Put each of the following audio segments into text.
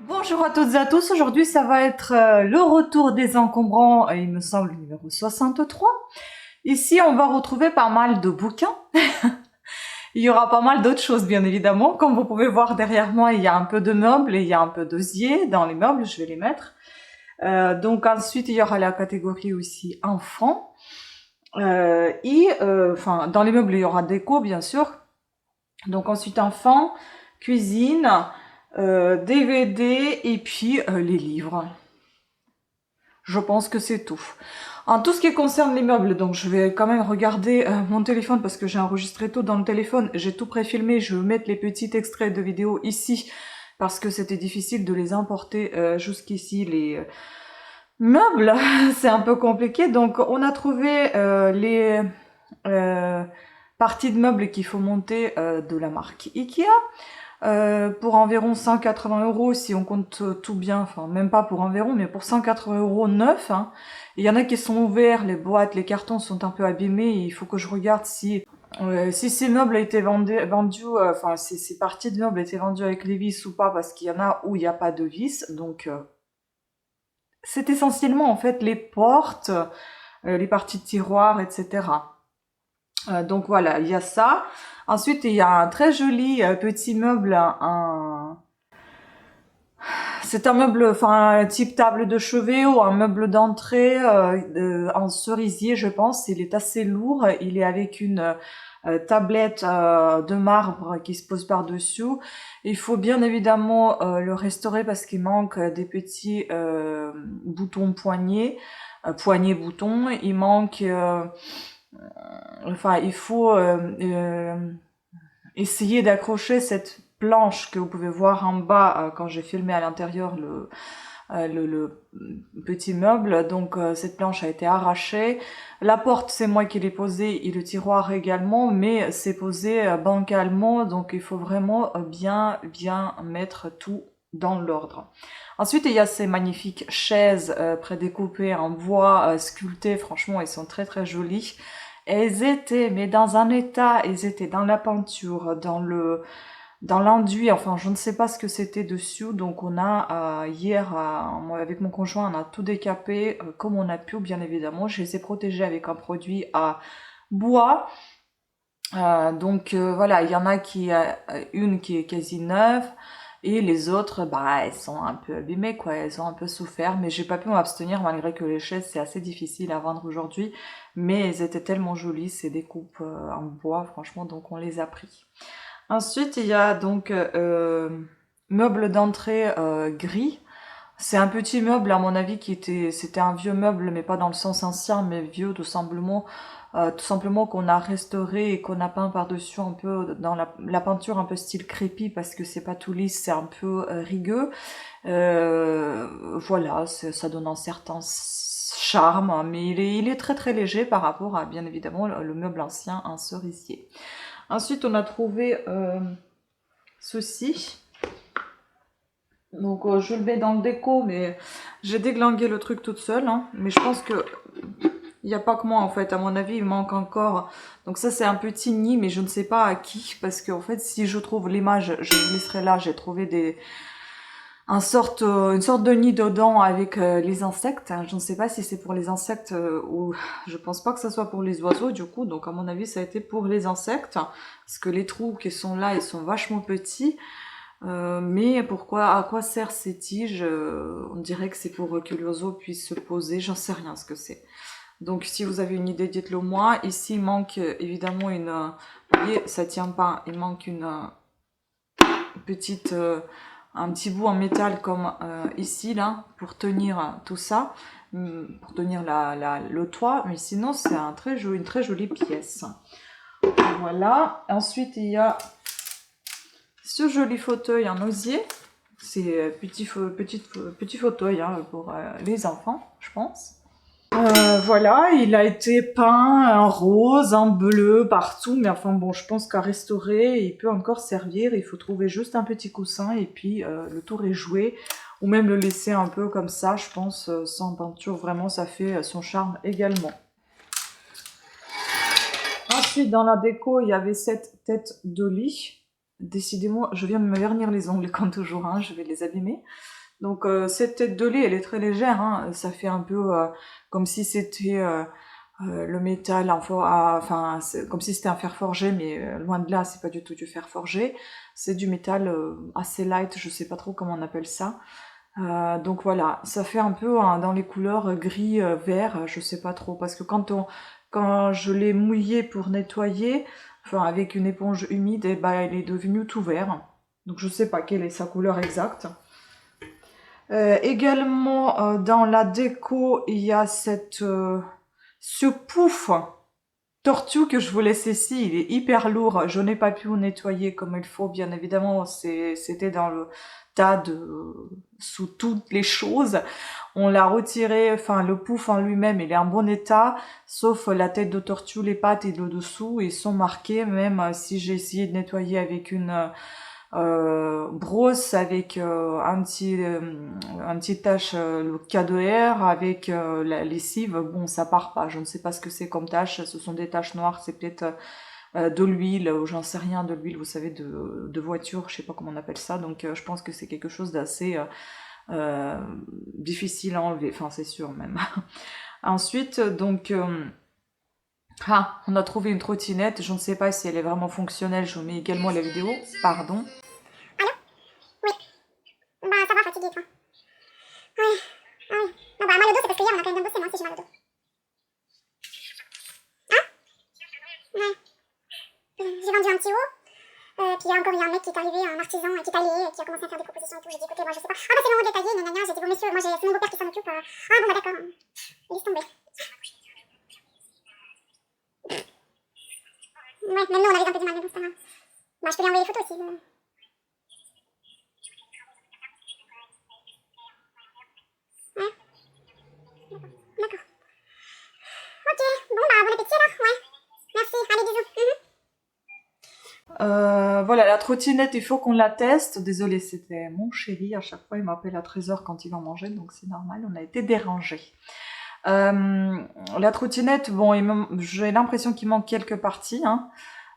Bonjour à toutes et à tous, aujourd'hui ça va être le retour des encombrants, il me semble le numéro 63. Ici on va retrouver pas mal de bouquins, il y aura pas mal d'autres choses bien évidemment, comme vous pouvez voir derrière moi il y a un peu de meubles et il y a un peu d'osier dans les meubles, je vais les mettre. Donc ensuite il y aura la catégorie aussi enfants, enfin dans les meubles il y aura déco bien sûr, donc ensuite enfants, cuisine, DVD et puis les livres. Je pense que c'est tout. En tout ce qui concerne les meubles, donc je vais quand même regarder mon téléphone parce que j'ai enregistré tout dans le téléphone. J'ai tout préfilmé, je vais mettre les petits extraits de vidéos ici parce que c'était difficile de les importer jusqu'ici. Les meubles, c'est un peu compliqué. Donc on a trouvé les parties de meubles qu'il faut monter de la marque Ikea. Pour environ 180 € si on compte tout bien, enfin même pas pour environ, mais pour 180 € neuf. Hein. Il y en a qui sont ouverts, les boîtes, les cartons sont un peu abîmés. Il faut que je regarde si ces meubles étaient vendus, enfin ces parties de meubles étaient vendues avec les vis ou pas, parce qu'il y en a où il n'y a pas de vis. Donc c'est essentiellement en fait les portes, les parties de tiroirs, etc. Donc voilà, il y a ça. Ensuite, il y a un très joli petit meuble, c'est un meuble, enfin type table de chevet ou un meuble d'entrée en cerisier, je pense. Il est assez lourd. Il est avec une tablette de marbre qui se pose par-dessus. Il faut bien évidemment le restaurer parce qu'il manque des petits boutons poignets, poignets-boutons. Il manque, enfin, il faut essayer d'accrocher cette planche que vous pouvez voir en bas quand j'ai filmé à l'intérieur le petit meuble. Donc cette planche a été arrachée. La porte, c'est moi qui l'ai posée et le tiroir également, mais c'est posé bancalement, donc il faut vraiment bien mettre tout dans l'ordre. Ensuite, il y a ces magnifiques chaises prédécoupées en bois sculpté. Franchement, elles sont très jolies. Elles étaient, mais dans un état, elles étaient dans la peinture, dans l'enduit, enfin je ne sais pas ce que c'était dessus, donc on a hier, moi, avec mon conjoint, on a tout décapé comme on a pu, bien évidemment. Je les ai protégés avec un produit à bois. Donc voilà, il y en a une qui est quasi neuve, et les autres, bah, elles sont un peu abîmées, quoi, elles ont un peu souffert, mais j'ai pas pu m'abstenir malgré que les chaises, c'est assez difficile à vendre aujourd'hui, mais elles étaient tellement jolies, ces découpes en bois, franchement, donc on les a pris. Ensuite, il y a donc meuble d'entrée gris. C'est un petit meuble, à mon avis, c'était un vieux meuble, mais pas dans le sens ancien, mais vieux, tout simplement qu'on a restauré et qu'on a peint par-dessus un peu dans la peinture un peu style crépi, parce que c'est pas tout lisse, c'est un peu rigueux. Voilà, ça donne un certain charme, mais il est très léger par rapport à, bien évidemment, le meuble ancien, un cerisier. Ensuite, on a trouvé ceci. Donc, je le mets dans le déco, mais j'ai déglingué le truc toute seule. Hein. Mais je pense que il n'y a pas que moi, en fait. À mon avis, il manque encore. Donc ça, c'est un petit nid, mais je ne sais pas à qui. Parce qu'en fait, si je trouve l'image, je vous laisserai là. J'ai trouvé une sorte de nid dedans avec les insectes. Je ne sais pas si c'est pour les insectes ou je pense pas que ça soit pour les oiseaux du coup. Donc à mon avis ça a été pour les insectes parce que les trous qui sont là ils sont vachement petits. Mais à quoi servent ces tiges on dirait que c'est pour que l'oiseau puisse se poser. J'en sais rien ce que c'est. Donc si vous avez une idée dites-le moi. Ici il manque évidemment vous voyez ça tient pas. Il manque une petite un petit bout en métal comme ici là pour tenir tout ça, pour tenir le toit, mais sinon c'est une très jolie pièce. Voilà. Ensuite il y a ce joli fauteuil en osier, c'est petit fauteuil hein, pour les enfants je pense. Voilà, il a été peint en rose, en bleu, partout, mais enfin bon, je pense qu'à restaurer, il peut encore servir, il faut trouver juste un petit coussin et puis le tour est joué, ou même le laisser un peu comme ça, je pense, sans peinture, vraiment ça fait son charme également. Ensuite, dans la déco, il y avait cette tête de lit. Décidément, je viens de me vernir les ongles comme toujours, hein, je vais les abîmer. Donc cette tête de lit, elle est très légère, hein. Ça fait un peu comme si c'était le métal, enfin comme si c'était un fer forgé, mais loin de là, c'est pas du tout du fer forgé. C'est du métal assez light, je sais pas trop comment on appelle ça. Donc voilà, ça fait un peu dans les couleurs gris, vert, je sais pas trop, parce que quand je l'ai mouillé pour nettoyer, enfin avec une éponge humide, et bah il est devenu tout vert. Donc je sais pas quelle est sa couleur exacte. Également dans la déco, il y a ce pouf tortue que je vous laisse ici. Il est hyper lourd. Je n'ai pas pu le nettoyer comme il faut, bien évidemment. C'était dans le tas sous toutes les choses. On l'a retiré. Enfin, le pouf en lui-même, il est en bon état, sauf la tête de tortue, les pattes et le dessous. Ils sont marqués, même si j'ai essayé de nettoyer avec une brosse avec un petit tache le K2R avec la lessive. Bon, ça part pas, je ne sais pas ce que c'est comme tache, ce sont des taches noires, c'est peut-être de l'huile, ou j'en sais rien, de l'huile, vous savez, de voiture, je sais pas comment on appelle ça. Donc je pense que c'est quelque chose d'assez difficile à enlever, enfin c'est sûr même. Ensuite, donc on a trouvé une trottinette, je ne sais pas si elle est vraiment fonctionnelle, je vous mets également la vidéo, pardon. Bah ça va, fatiguée toi. Oui, oui. Non bah moi le dos c'est parce que hier on a quand même bien bossé, moi aussi j'ai mal au dos. Hein? Ouais. J'ai vendu un petit haut, puis il y a encore eu un mec qui est arrivé, un artisan qui est allé, qui a commencé à faire des propositions et tout. J'ai dit écoutez moi je sais pas. Ah bah c'est le haut détaillé, gna gna gna. J'ai dit bon monsieur, moi c'est mon beau-père qui s'en occupe. Ah bon bah d'accord. Laisse tomber. Ouais, même nous on avait un peu du mal, mais bon c'est pas grave. Bah je peux lui envoyer les photos aussi. Ouais, d'accord. Ok, bon bah bon appétit alors, ouais. Merci, allez bisous. Voilà, la trottinette, il faut qu'on la teste. Désolée, c'était mon chéri. À chaque fois, il m'appelle à 13h quand il va manger, donc c'est normal, on a été dérangés. La trottinette, bon, j'ai l'impression qu'il manque quelques parties, hein.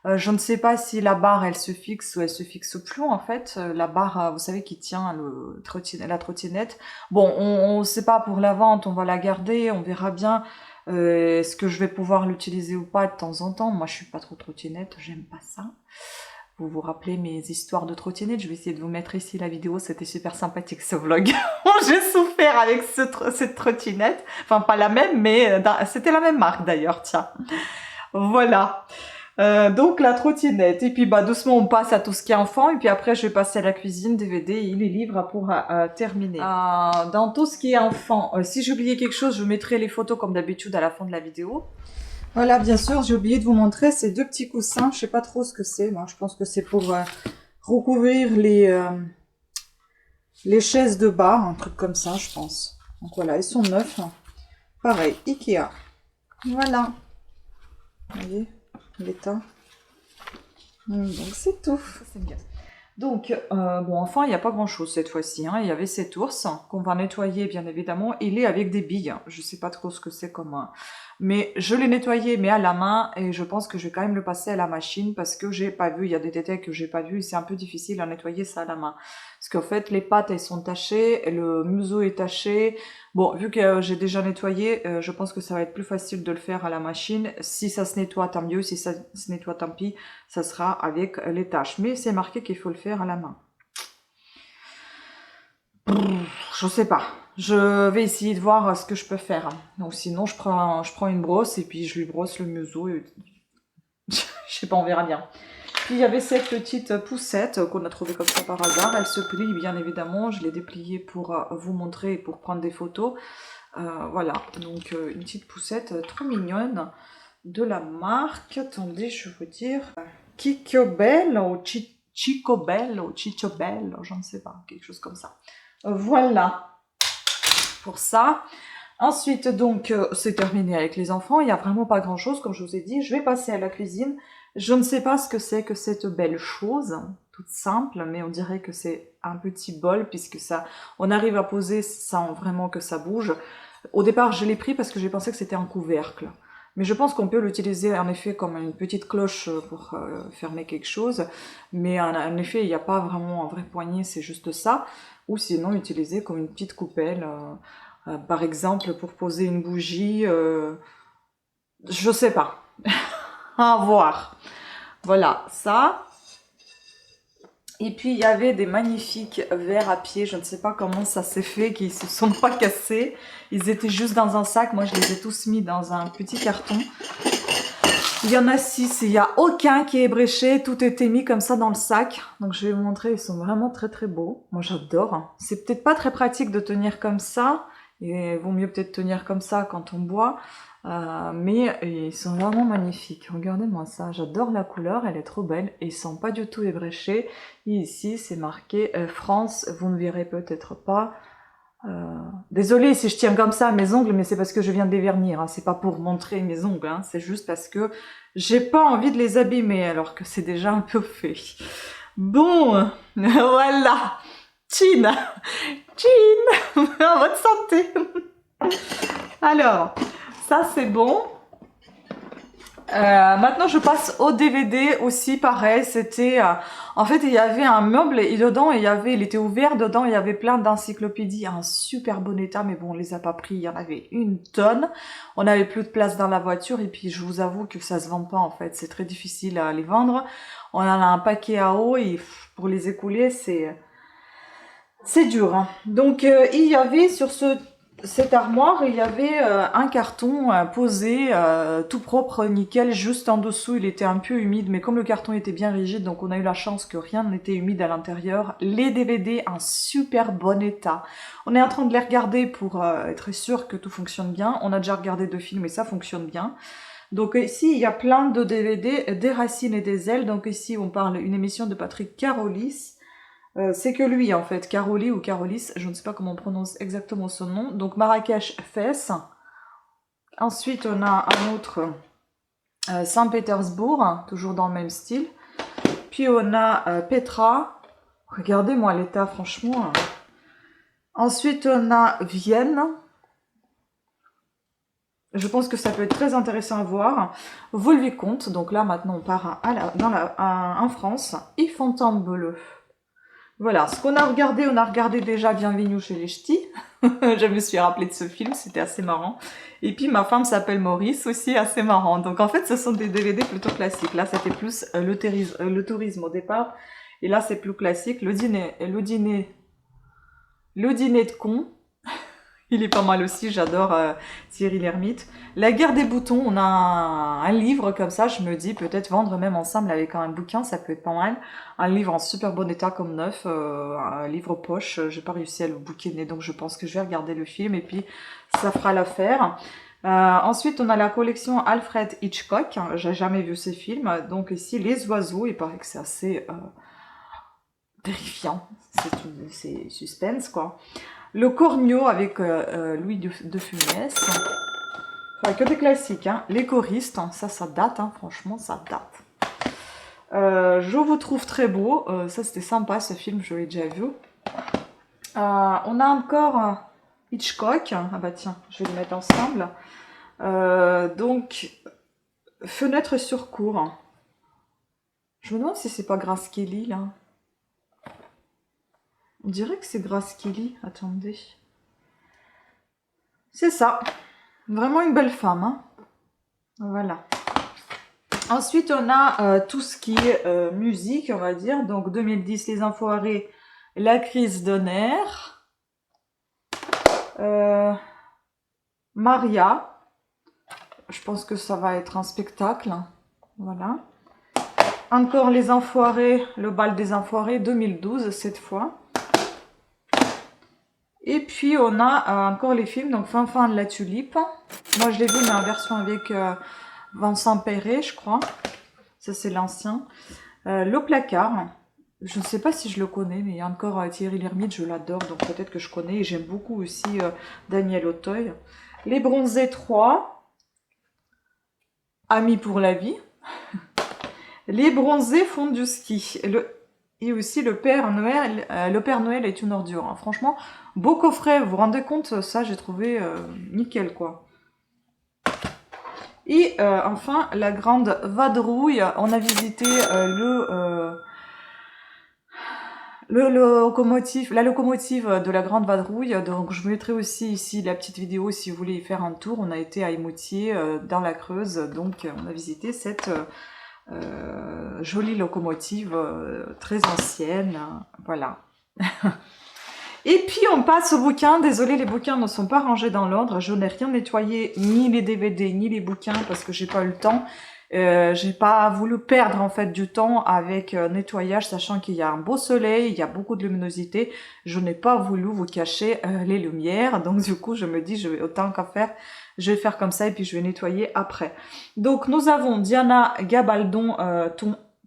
Je ne sais pas si la barre, elle se fixe ou elle se fixe au plomb, en fait. La barre, vous savez, qui tient la trottinette. Bon, on sait pas pour la vente, on va la garder, on verra bien. Est-ce que je vais pouvoir l'utiliser ou pas de temps en temps? Moi, je suis pas trop trottinette, j'aime pas ça. Vous vous rappelez mes histoires de trottinette? Je vais essayer de vous mettre ici la vidéo, c'était super sympathique ce vlog. J'ai souffert avec cette trottinette. Enfin, pas la même, mais c'était la même marque d'ailleurs, tiens. Voilà. Donc la trottinette. Et puis bah doucement on passe à tout ce qui est enfant. Et puis après je vais passer à la cuisine, DVD et les livres pour terminer. Dans tout ce qui est enfant, si j'ai oublié quelque chose, je mettrai les photos comme d'habitude à la fin de la vidéo. Voilà, bien sûr, j'ai oublié de vous montrer ces deux petits coussins. Je sais pas trop ce que c'est. Moi, je pense que c'est pour recouvrir les chaises de bar, un truc comme ça, je pense. Donc voilà, ils sont neufs. Pareil, Ikea. Voilà. Vous voyez l'état. Donc c'est tout. Ça, c'est bien. Donc, bon, enfin, il n'y a pas grand-chose cette fois-ci. Hein. Il y avait cet ours qu'on va nettoyer, bien évidemment. Il est avec des billes. Je sais pas trop ce que c'est comme... Mais je l'ai nettoyé, mais à la main. Et je pense que je vais quand même le passer à la machine parce que j'ai pas vu. Il y a des détails que j'ai pas vu. C'est un peu difficile à nettoyer ça à la main. Parce qu'en fait, les pattes, elles sont tachées. Le museau est taché. Bon, vu que j'ai déjà nettoyé, je pense que ça va être plus facile de le faire à la machine. Si ça se nettoie, tant mieux. Si ça se nettoie, tant pis. Ça sera avec les tâches. Mais c'est marqué qu'il faut le faire à la main. Je sais pas. Je vais essayer de voir ce que je peux faire. Donc sinon, je prends une brosse et puis je lui brosse le museau. Et... je sais pas, on verra bien. Puis il y avait cette petite poussette qu'on a trouvée comme ça par hasard. Elle se plie bien évidemment. Je l'ai dépliée pour vous montrer et pour prendre des photos. Voilà, donc une petite poussette trop mignonne de la marque. Attendez, je vais vous dire. Kikobel ou Chicobel ou Chichobel, je ne sais pas, quelque chose comme ça. Voilà pour ça. Ensuite, donc, c'est terminé avec les enfants. Il n'y a vraiment pas grand-chose, comme je vous ai dit. Je vais passer à la cuisine. Je ne sais pas ce que c'est que cette belle chose, toute simple, mais on dirait que c'est un petit bol, puisque ça, on arrive à poser sans vraiment que ça bouge. Au départ, je l'ai pris parce que j'ai pensé que c'était un couvercle. Mais je pense qu'on peut l'utiliser en effet comme une petite cloche pour fermer quelque chose. Mais en effet, il n'y a pas vraiment un vrai poignet, c'est juste ça. Ou sinon, utiliser comme une petite coupelle. Par exemple, pour poser une bougie. Je sais pas. À voir. Voilà, ça. Et puis, il y avait des magnifiques verres à pied. Je ne sais pas comment ça s'est fait, qu'ils se sont pas cassés. Ils étaient juste dans un sac. Moi, je les ai tous mis dans un petit carton. Il y en a 6. Il n'y a aucun qui est ébréché. Tout était mis comme ça dans le sac. Donc, je vais vous montrer. Ils sont vraiment très, très beaux. Moi, j'adore. C'est peut-être pas très pratique de tenir comme ça. Et il vaut mieux peut-être tenir comme ça quand on boit. Mais ils sont vraiment magnifiques. Regardez-moi ça, j'adore la couleur, elle est trop belle et ils sont pas du tout ébréchés. Et ici c'est marqué France, vous ne verrez peut-être pas. Désolée si je tiens comme ça mes ongles, mais c'est parce que je viens de les vernir. Hein. C'est pas pour montrer mes ongles, hein. C'est juste parce que j'ai pas envie de les abîmer alors que c'est déjà un peu fait. Bon, voilà. Chin, chin, en votre santé. Alors. Ça, c'est bon. Maintenant, je passe au DVD aussi, pareil. C'était, en fait, il y avait un meuble et dedans, il était ouvert. Dedans, il y avait plein d'encyclopédies en super bon état. Mais bon, on les a pas pris. Il y en avait une tonne. On n'avait plus de place dans la voiture. Et puis, je vous avoue que ça se vend pas, en fait. C'est très difficile à les vendre. On en a un paquet à eau et pour les écouler, c'est dur. Hein. Donc, il y avait sur cette armoire, il y avait un carton posé, tout propre, nickel, juste en dessous, il était un peu humide, mais comme le carton était bien rigide, donc on a eu la chance que rien n'était humide à l'intérieur. Les DVD en super bon état. On est en train de les regarder pour être sûr que tout fonctionne bien. On a déjà regardé 2 films et ça fonctionne bien. Donc ici, il y a plein de DVD, des racines et des ailes. Donc ici, on parle une émission de Patrick Carolis. C'est que lui en fait, Caroli ou Carolis, je ne sais pas comment on prononce exactement son nom. Donc Marrakech Fès. Ensuite on a un autre Saint-Pétersbourg, toujours dans le même style. Puis on a Petra. Regardez-moi l'état franchement. Ensuite on a Vienne. Je pense que ça peut être très intéressant à voir. Vaux-le-Vicomte, donc là maintenant on part en France. Et Fontainebleau. Voilà, ce qu'on a regardé, on a regardé déjà Bienvenue chez les Ch'tis. Je me suis rappelé de ce film, c'était assez marrant. Et puis ma femme s'appelle Maurice, aussi assez marrant. Donc en fait, ce sont des DVD plutôt classiques. Là, c'était plus le tourisme au départ. Et là, c'est plus classique. Le dîner de con. Il est pas mal aussi, j'adore Thierry Lhermitte. La guerre des boutons, on a un livre comme ça, je me dis peut-être vendre même ensemble avec un bouquin, ça peut être pas mal. Un livre en super bon état comme neuf, un livre poche, j'ai pas réussi à le bouquiner donc je pense que je vais regarder le film et puis ça fera l'affaire. Ensuite on a la collection Alfred Hitchcock, j'ai jamais vu ces films, donc ici Les Oiseaux, il paraît que c'est assez terrifiant, c'est suspense quoi. Le Cornio avec Louis de Funès. Enfin, que des classiques. Hein. Les choristes, hein, ça date, hein, franchement, ça date. Je vous trouve très beau. Ça, c'était sympa, ce film, je l'ai déjà vu. On a encore Hitchcock. Ah bah tiens, je vais les mettre ensemble. Donc, Fenêtre sur cour. Je me demande si c'est pas Grace Kelly, là. On dirait que c'est Grace Kelly. Attendez. C'est ça. Vraiment une belle femme. Hein. Voilà. Ensuite, on a tout ce qui est musique, on va dire. Donc, 2010, Les Enfoirés, La crise de nerfs. Maria. Je pense que ça va être un spectacle. Voilà. Encore Les Enfoirés, Le bal des Enfoirés, 2012 cette fois. Et puis on a encore les films, donc Fin de la Tulipe. Moi je l'ai vu mais en version avec Vincent Perret je crois. Ça c'est l'ancien. Le placard. Je ne sais pas si je le connais, mais il y a encore Thierry Lhermitte, je l'adore, donc peut-être que je connais. Et j'aime beaucoup aussi Daniel Auteuil. Les Bronzés 3. Amis pour la vie. Les Bronzés font du ski. Et aussi le Père Noël est une ordure. Hein. Franchement, beau coffret, vous vous rendez compte, ça j'ai trouvé nickel quoi. Et enfin, la grande vadrouille. On a visité la locomotive de la Grande Vadrouille. Donc, je vous mettrai aussi ici la petite vidéo si vous voulez y faire un tour. On a été à Émoutier, dans la Creuse. Donc, on a visité cette jolie locomotive très ancienne. Voilà. Et puis, on passe au bouquin. Désolée, les bouquins ne sont pas rangés dans l'ordre. Je n'ai rien nettoyé, ni les DVD, ni les bouquins, parce que j'ai pas eu le temps. J'ai pas voulu perdre en fait du temps avec nettoyage, sachant qu'il y a un beau soleil, il y a beaucoup de luminosité. Je n'ai pas voulu vous cacher les lumières, donc du coup je me dis autant qu'à faire, je vais faire comme ça et puis je vais nettoyer après. Donc nous avons Diana Gabaldon,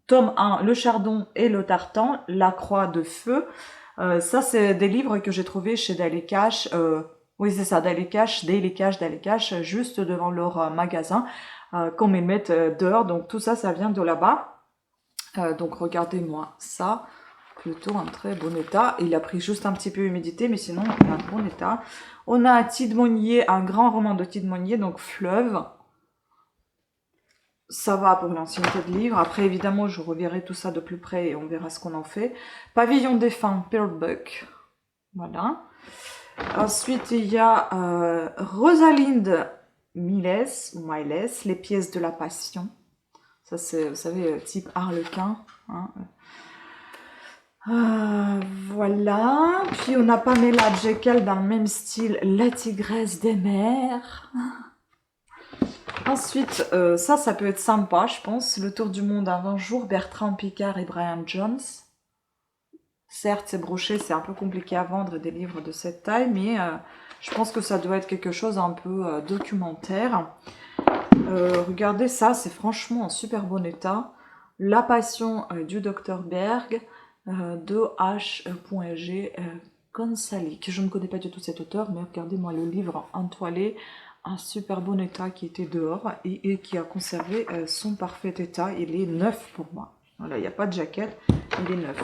tome 1, Le Chardon et le Tartan, La Croix de Feu. Ça c'est des livres que j'ai trouvés chez Daily Cash. Oui c'est ça, Daily Cash, juste devant leur magasin. Comme ils mettent dehors, donc tout ça, ça vient de là-bas. Donc regardez-moi ça, plutôt en très bon état. Il a pris juste un petit peu humidité, mais sinon, il est en bon état. On a Tide Monnier, un grand roman de Tide Monnier, donc Fleuve. Ça va pour l'ancienneté de livre. Après, évidemment, je reverrai tout ça de plus près et on verra ce qu'on en fait. Pavillon défunt, Pearl Buck. Voilà. Ensuite, il y a Rosalinde Miles, Les pièces de la passion. Ça, c'est, vous savez, type Harlequin. Hein. Voilà. Puis, on a Pamela Jekyll dans le même style, La tigresse des mers. Ensuite, ça peut être sympa, je pense. Le tour du monde en 20 jours, Bertrand Piccard et Brian Jones. Certes, c'est broché, c'est un peu compliqué à vendre des livres de cette taille, mais je pense que ça doit être quelque chose un peu documentaire. Regardez ça, c'est franchement en super bon état. La passion du docteur Berg de H.G. Consalik. Je ne connais pas du tout cet auteur, mais regardez-moi le livre entoilé, un super bon état qui était dehors et qui a conservé son parfait état. Il est neuf pour moi. Voilà, il n'y a pas de jaquette, il est neuf.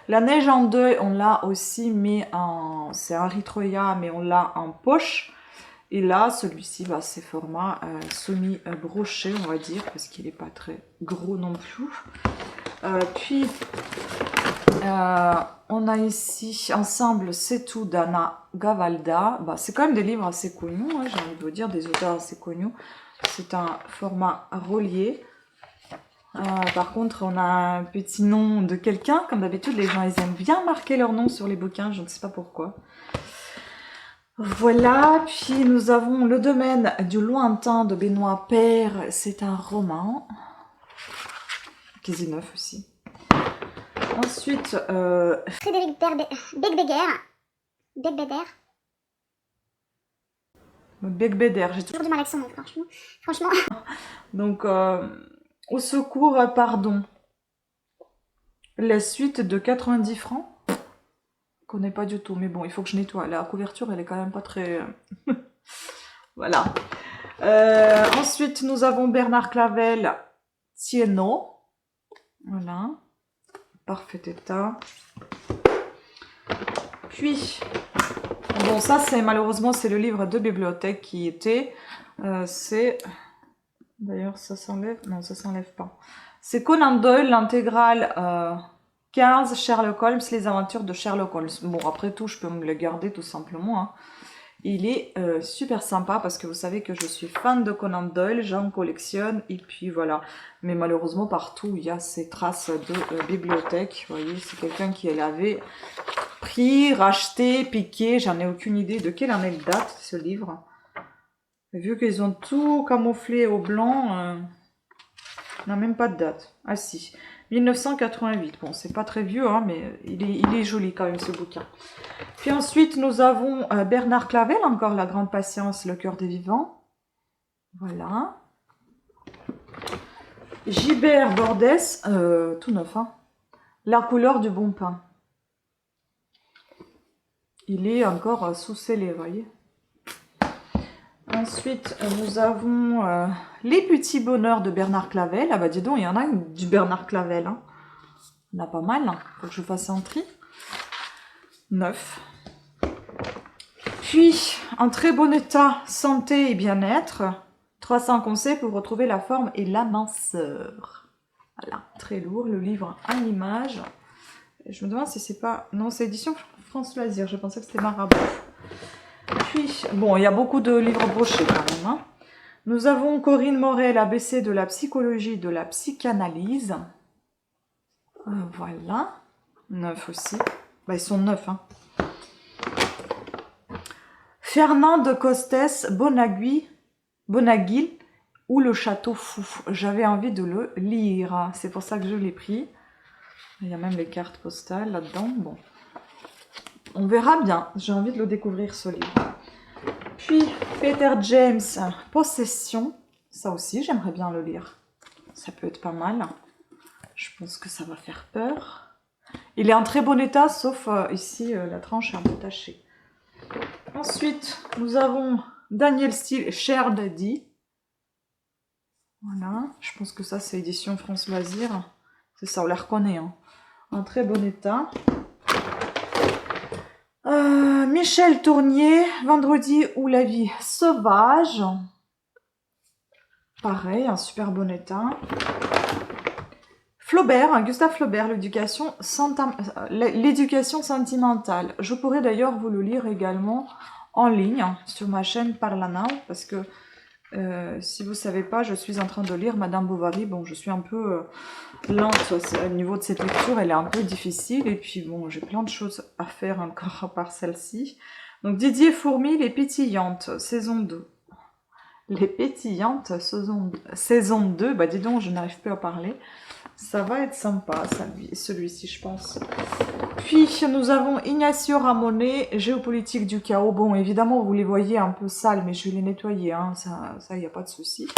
La neige en deuil, on l'a aussi mis en... C'est un Ritroya, mais on l'a en poche. Et là, celui-ci, bah, c'est format semi-broché, on va dire, parce qu'il n'est pas très gros non plus. Puis, on a ici, Ensemble, c'est tout, d'Anna Gavalda. Bah, c'est quand même des livres assez connus, hein, j'ai envie de vous dire, des auteurs assez connus. C'est un format relié. Par contre, on a un petit nom de quelqu'un. Comme d'habitude, les gens, ils aiment bien marquer leur nom sur les bouquins. Je ne sais pas pourquoi. Voilà. Puis, nous avons Le domaine du lointain de Benoît Paire. C'est un roman. Quasi neuf aussi. Ensuite, Frédéric Beigbeder. Beigbeder. J'ai Toujours du mal avec son nom, franchement. Donc, Au secours, pardon. La suite de 90 francs. Je connais pas du tout, mais bon, il faut que je nettoie. La couverture, elle est quand même pas très... Voilà. Ensuite, nous avons Bernard Clavel, Tieno. Voilà. Parfait état. Puis, bon, ça, c'est malheureusement, c'est le livre de bibliothèque qui était... c'est... D'ailleurs, ça s'enlève? Non, ça s'enlève pas. C'est Conan Doyle, l'intégrale 15, Sherlock Holmes, les aventures de Sherlock Holmes. Bon, après tout, je peux me le garder tout simplement. Hein. Il est super sympa parce que vous savez que je suis fan de Conan Doyle, j'en collectionne. Et puis voilà. Mais malheureusement, partout, il y a ces traces de bibliothèque. Vous voyez, c'est quelqu'un qui l'avait pris, racheté, piqué. J'en ai aucune idée de quelle année date, ce livre. Vu qu'ils ont tout camouflé au blanc, on n'a même pas de date. Ah si, 1988. Bon, c'est pas très vieux, hein, mais il est joli quand même ce bouquin. Puis ensuite, nous avons Bernard Clavel, encore La Grande Patience, Le Cœur des Vivants. Voilà. Gilbert Bordès, tout neuf, hein. La couleur du bon pain. Il est encore sous scellé, vous voyez. Ensuite, nous avons Les Petits Bonheurs de Bernard Clavel. Ah bah dis donc, il y en a du Bernard Clavel. Hein. Il y en a pas mal. Hein. Faut que je fasse un tri. 9. Puis, en très bon état, santé et bien-être. 300 conseils pour retrouver la forme et la minceur. Voilà, très lourd, le livre à l'image. Je me demande si c'est pas... Non, c'est édition France Loisirs, je pensais que c'était Marabout. Puis, bon, il y a beaucoup de livres brochés quand même. Hein. Nous avons Corinne Morel, ABC de la psychologie, de la psychanalyse. Voilà. 9 aussi. Bah, ils sont 9. Hein. Fernand de Costes, Bonaguil ou Le Château Fou. J'avais envie de le lire. C'est pour ça que je l'ai pris. Il y a même les cartes postales là-dedans. Bon. On verra bien. J'ai envie de le découvrir, ce livre. Puis, Peter James, Possession. Ça aussi, j'aimerais bien le lire. Ça peut être pas mal. Je pense que ça va faire peur. Il est en très bon état, sauf ici, la tranche est un peu tachée. Ensuite, nous avons Daniel Steele, Cher Daddy. Voilà. Je pense que ça, c'est édition France Loisirs. C'est ça, on les reconnaît. Hein. En très bon état. Michel Tournier, Vendredi ou la vie sauvage. Pareil, un super bon état. Flaubert, Gustave Flaubert, l'éducation sentimentale. Je pourrais d'ailleurs vous le lire également en ligne sur ma chaîne Parlanow parce que si vous ne savez pas, je suis en train de lire Madame Bovary. Bon, je suis un peu lente au niveau de cette lecture, elle est un peu difficile. Et puis bon, j'ai plein de choses à faire encore à part celle-ci. Donc Didier Fourmi, Les Pétillantes, saison 2. Les Pétillantes, saison 2. Bah dis donc, je n'arrive plus à parler. Ça va être sympa, celui-ci, je pense. Puis, nous avons Ignacio Ramonet, Géopolitique du chaos. Bon, évidemment, vous les voyez un peu sales, mais je vais les nettoyer, hein. Ça, il n'y a pas de souci.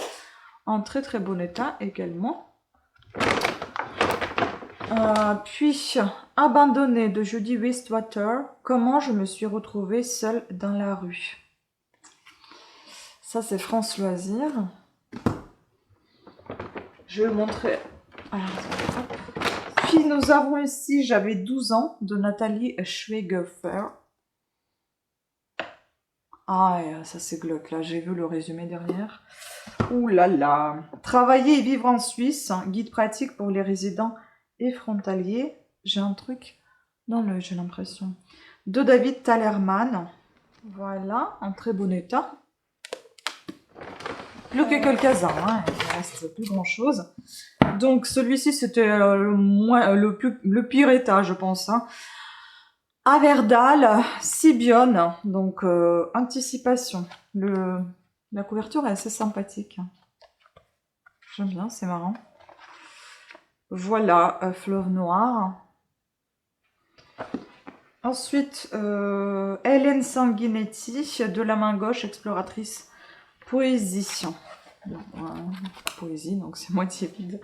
En très très bon état également. Puis, Abandonné de Judy Westwater. Comment je me suis retrouvée seule dans la rue. Ça, c'est France Loisirs. Je vais le montrer. Alors, puis nous avons ici J'avais 12 ans de Nathalie Schweighöfer. Ah, ça c'est glauque, là j'ai vu le résumé derrière. Ouh là là. Travailler et vivre en Suisse, guide pratique pour les résidents et frontaliers. J'ai un truc dans l'œil, j'ai l'impression. De David Talerman. Voilà, en très bon état. Plus que quelques-uns, hein, il ne reste plus grand-chose. Donc celui-ci c'était le pire état, je pense. Hein. Averdal, Sibione, donc anticipation. La couverture est assez sympathique. J'aime bien, c'est marrant. Voilà, Fleuve Noir. Ensuite, Hélène Sanguinetti, De la main gauche, exploratrice, poésie. Poésie, donc c'est moitié vide.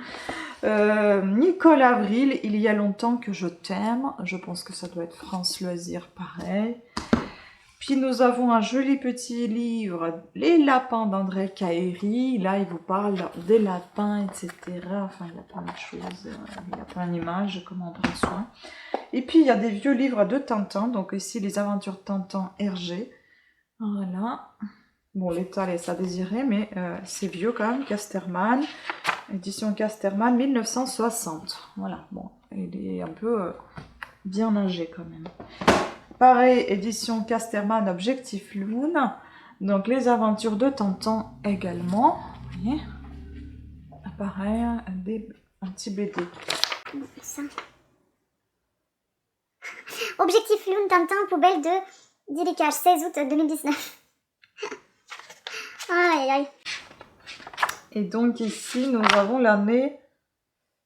Nicole Avril, Il y a longtemps que je t'aime. Je pense que ça doit être France Loisirs, pareil. Puis nous avons un joli petit livre, Les lapins d'André Cahéry. Là, il vous parle des lapins, etc. Enfin, il y a plein de choses, il y a plein d'images, comment on prend soin. Et puis, il y a des vieux livres de Tintin. Donc ici, Les aventures Tintin Hergé. Voilà. Bon, l'état laisse à désirer, mais c'est vieux quand même. Casterman, édition Casterman, 1960. Voilà, bon, il est un peu bien âgé quand même. Pareil, édition Casterman, Objectif Loon. Donc, les aventures de Tintin également. Vous voyez, pareil, un petit BD. Ça. Objectif Loon, Tintin, poubelle de Dilicage, 16 août 2019. Aïe aïe. Et donc ici, nous avons l'année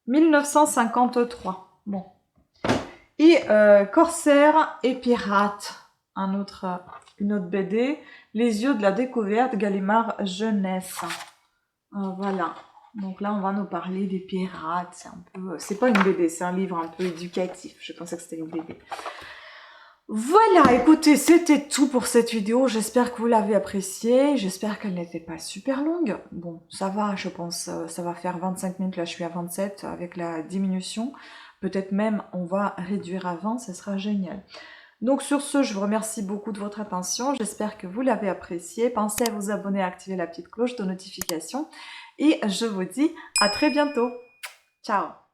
1953. Bon. Et Corsaire et Pirate, une autre BD. Les yeux de la découverte, Gallimard Jeunesse. Voilà. Donc là, on va nous parler des pirates. C'est un peu, c'est pas une BD, c'est un livre un peu éducatif. Je pensais que c'était une BD. Voilà, écoutez, c'était tout pour cette vidéo. J'espère que vous l'avez appréciée. J'espère qu'elle n'était pas super longue. Bon, ça va, je pense. Ça va faire 25 minutes. Là, je suis à 27 avec la diminution. Peut-être même, on va réduire à 20. Ça sera génial. Donc sur ce, je vous remercie beaucoup de votre attention. J'espère que vous l'avez apprécié. Pensez à vous abonner, à activer la petite cloche de notification. Et je vous dis à très bientôt. Ciao!